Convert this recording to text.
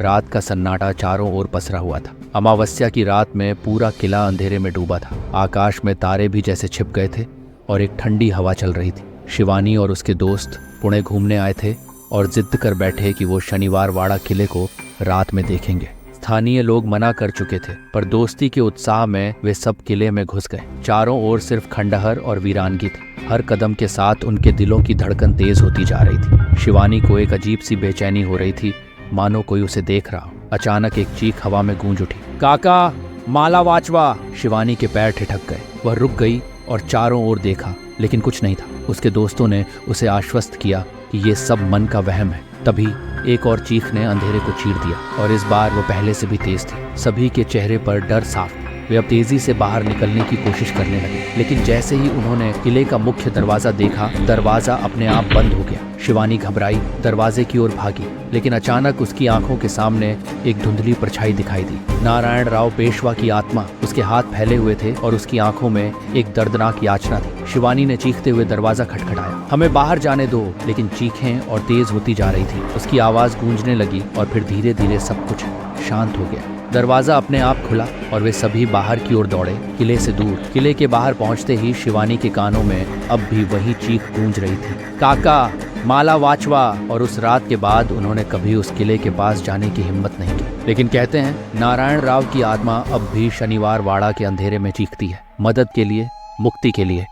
रात का सन्नाटा चारों ओर पसरा हुआ था। अमावस्या की रात में पूरा किला अंधेरे में डूबा था। आकाश में तारे भी जैसे छिप गए थे और एक ठंडी हवा चल रही थी। शिवानी और उसके दोस्त पुणे घूमने आए थे और जिद कर बैठे कि वो शनिवार वाड़ा किले को रात में देखेंगे। स्थानीय लोग मना कर चुके थे, पर दोस्ती के उत्साह में वे सब किले में घुस गए। चारों ओर सिर्फ खंडहर और वीरानगी थी। हर कदम के साथ उनके दिलों की धड़कन तेज होती जा रही थी। शिवानी को एक अजीब सी बेचैनी हो रही थी, मानो कोई उसे देख रहा हो। अचानक एक चीख हवा में गूंज उठी, काका, माला वाचवा। शिवानी के पैर ठिठक गए। वह रुक गई और चारों ओर देखा, लेकिन कुछ नहीं था। उसके दोस्तों ने उसे आश्वस्त किया कि ये सब मन का वहम है। तभी एक और चीख ने अंधेरे को चीर दिया और इस बार वो पहले से भी तेज थी। सभी के चेहरे पर डर साफ था। वे अब तेजी से बाहर निकलने की कोशिश करने लगे, लेकिन जैसे ही उन्होंने किले का मुख्य दरवाजा देखा, दरवाजा अपने आप बंद हो गया। शिवानी घबराई, दरवाजे की ओर भागी, लेकिन अचानक उसकी आंखों के सामने एक धुंधली परछाई दिखाई दी। नारायण राव पेशवा की आत्मा। उसके हाथ फैले हुए थे और उसकी आंखों में एक दर्दनाक याचना थी। शिवानी ने चीखते हुए दरवाजा खटखटाया, हमें बाहर जाने दो। लेकिन चीखें और तेज होती जा रही थी। उसकी आवाज गूंजने लगी और फिर धीरे धीरे सब कुछ शांत हो गया। दरवाजा अपने आप खुला और वे सभी बाहर की ओर दौड़े, किले से दूर। किले के बाहर पहुंचते ही शिवानी के कानों में अब भी वही चीख गूंज रही थी, काका, माला वाचवा। और उस रात के बाद उन्होंने कभी उस किले के पास जाने की हिम्मत नहीं की। लेकिन कहते हैं, नारायण राव की आत्मा अब भी शनिवार वाड़ा के अंधेरे में चीखती है, मदद के लिए, मुक्ति के लिए।